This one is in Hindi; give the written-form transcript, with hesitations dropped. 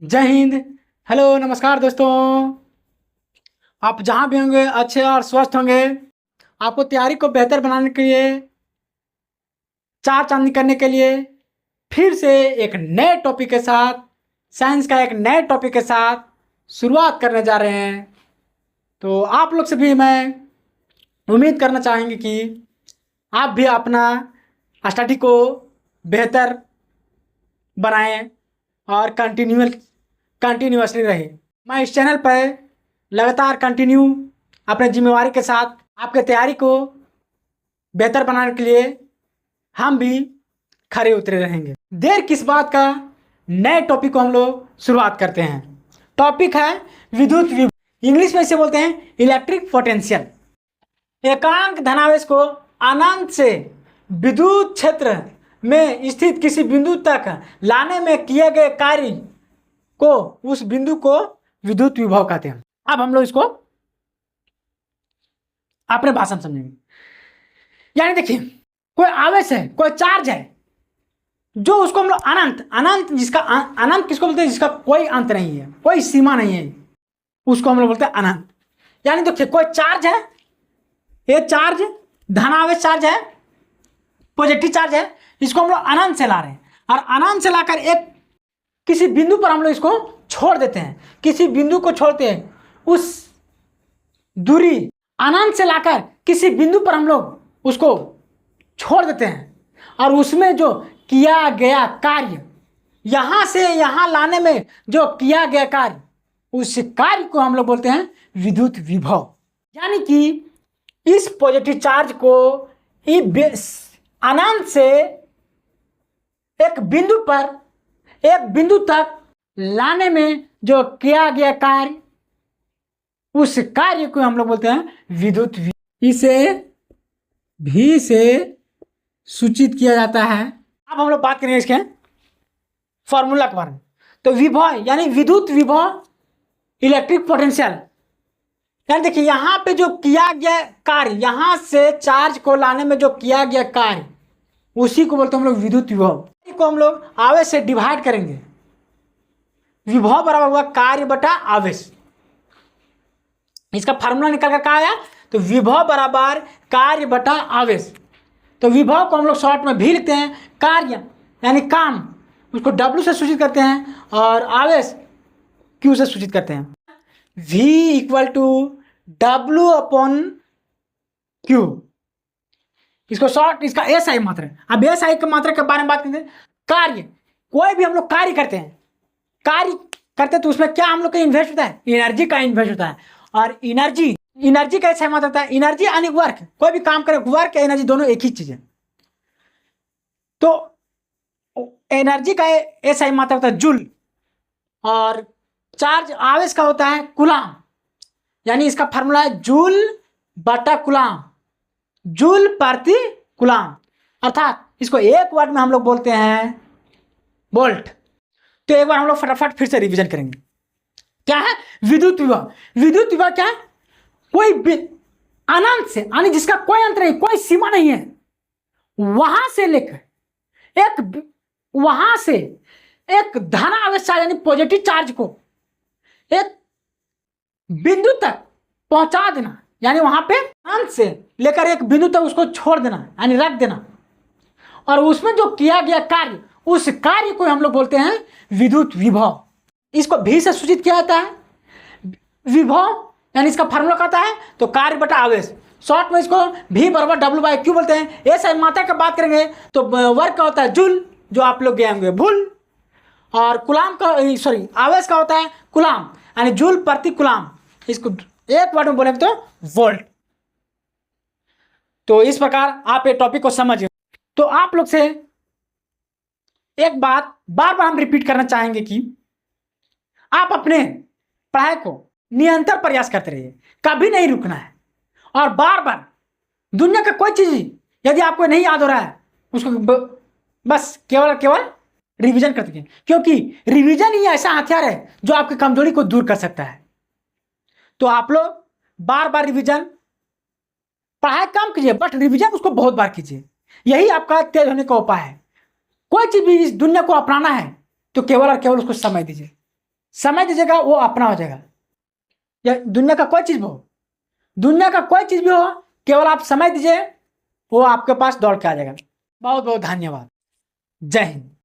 जय हिंद। हेलो, नमस्कार दोस्तों। आप जहाँ भी होंगे अच्छे और स्वस्थ होंगे। आपको तैयारी को बेहतर बनाने के लिए, चार चांदनी करने के लिए फिर से एक नए टॉपिक के साथ, साइंस का एक नए टॉपिक के साथ शुरुआत करने जा रहे हैं। तो आप लोग से भी मैं उम्मीद करना चाहेंगे कि आप भी अपना स्टडी को बेहतर बनाएं और कंटिन्यूअसली रहे। मैं इस चैनल पर लगातार कंटिन्यू अपने जिम्मेवारी के साथ आपके तैयारी को बेहतर बनाने के लिए हम भी खरे उतरे रहेंगे। देर किस बात का, नए टॉपिक को हम लोग शुरुआत करते हैं। टॉपिक है विद्युत विभव, इंग्लिश में इसे बोलते हैं इलेक्ट्रिक पोटेंशियल। एकांक धनावेश को अनंत से विद्युत क्षेत्र में स्थित किसी बिंदु तक लाने में किए गए कार्य को, उस बिंदु को विद्युत विभव कहते हैं। अब हम लोग इसको अपने भाषा में समझेंगे। यानी देखिए, कोई आवेश है, कोई चार्ज है, जो उसको हम लोग अनंत जिसका अनंत किसको बोलते हैं? जिसका कोई अंत नहीं है, कोई सीमा नहीं है, उसको हम लोग बोलते हैं अनंत। यानी देखिए, कोई चार्ज है, ये चार्ज धनावेश चार्ज है, पॉजिटिव चार्ज है, इसको हम लोग अनंत से ला रहे हैं और अनंत से लाकर एक किसी बिंदु पर हम लोग इसको छोड़ देते हैं। किसी बिंदु को छोड़ते हैं, उस दूरी अनंत से लाकर किसी बिंदु पर हम लोग उसको छोड़ देते हैं और उसमें जो किया गया कार्य, यहां से यहां लाने में जो किया गया कार्य, उस कार्य को हम लोग बोलते हैं विद्युत विभव। यानी कि इस पॉजिटिव चार्ज को अनंत से एक बिंदु पर, एक बिंदु तक लाने में जो किया गया कार्य, उस कार्य को हम लोग बोलते हैं विद्युत विभव। इसे भी से सूचित किया जाता है। अब हम लोग बात करेंगे इसके फॉर्मूला के बारे में। तो विभव यानी विद्युत विभव, इलेक्ट्रिक पोटेंशियल। यानी देखिए, यहां पे जो किया गया कार्य, यहां से चार्ज को लाने में जो किया गया कार्य, उसी को बोलते हैं हम लोग विद्युत विभव। को हम लोग आवेश से डिवाइड करेंगे। विभव बराबर हुआ कार्य बटा आवेश। इसका फार्मूला निकल कर क्या आया? तो विभव बराबर कार्य बटा आवेश। तो विभव को हम लोग शॉर्ट में भी लिखते हैं, कार्य यानी काम, उसको W से सूचित करते हैं और आवेश Q से सूचित करते हैं। V equal to W upon Q। इसको शॉर्ट, इसका SI मात्रा है। अब SI की मात्रा के बारे में बात करते हैं। कार्य, कोई भी हम लोग कार्य करते हैं तो उसमें क्या हम लोग का इन्वेस्ट होता है? एनर्जी का इन्वेस्ट होता है। और एनर्जी का SI मात्रा होता है, एनर्जी यानी वर्क। कोई भी काम करे, वर्क या एनर्जी दोनों एक ही चीज है। तो एनर्जी का SI मात्रा होता है जूल, और चार्ज आवेश का होता है कूलाम। यानी इसका फार्मूला है जूल बटा कूलाम, जूल प्रति कूलाम। अर्थात इसको एक वर्ड में हम लोग बोलते हैं वोल्ट। तो एक बार हम लोग फटाफट फिर से रिवीजन करेंगे। क्या है? विद्युत विभव। विद्युत विभव क्या है? कोई अनंत से, यानी जिसका कोई अंत नहीं, कोई सीमा नहीं है, वहां से लेकर एक धन आवेश चार्ज यानी पॉजिटिव चार्ज को एक बिंदु तक पहुंचा देना। यानी वहां पे अंत से लेकर एक बिंदु तक उसको छोड़ देना, यानी रख देना, और उसमें जो किया गया कार्य, उस कार्य को हम लोग बोलते हैं विद्युत विभव। इसको भी से सूचित किया जाता है। विभव यानी इसका फार्मूला कहता है तो कार्य बटा आवेश। शॉर्ट में इसको भी बराबर W/Q बोलते हैं। ऐसा मात्रा की बात करेंगे तो वर्क का होता है जूल, जो आप लोग गए होंगे भूल, और कूलाम का, सॉरी, आवेश का होता है कूलाम, यानी जूल प्रति कूलाम। इसको एक वर्ड में बोलेंगे तो वोल्ट। तो इस प्रकार आप ये टॉपिक को समझिए। तो आप लोग से एक बात बार बार हम रिपीट करना चाहेंगे कि आप अपने पढ़ाई को निरंतर प्रयास करते रहिए, कभी नहीं रुकना है। और बार बार दुनिया का कोई चीज यदि आपको नहीं याद हो रहा है, उसको बस केवल रिवीजन करते रहिए, क्योंकि रिवीजन ही ऐसा हथियार है जो आपकी कमजोरी को दूर कर सकता है। तो आप लोग बार बार रिवीजन, पढ़ाई कम कीजिए बट रिवीजन उसको बहुत बार कीजिए। यही आपका तेज होने का उपाय है। कोई चीज भी इस दुनिया को अपनाना है तो केवल और केवल उसको समय दीजिए। समय दीजिएगा वो अपना हो जाएगा। या दुनिया का कोई चीज़ भी हो, दुनिया का कोई चीज़ भी हो, केवल आप समय दीजिए, वो आपके पास दौड़ के आ जाएगा। बहुत बहुत धन्यवाद। जय हिंद।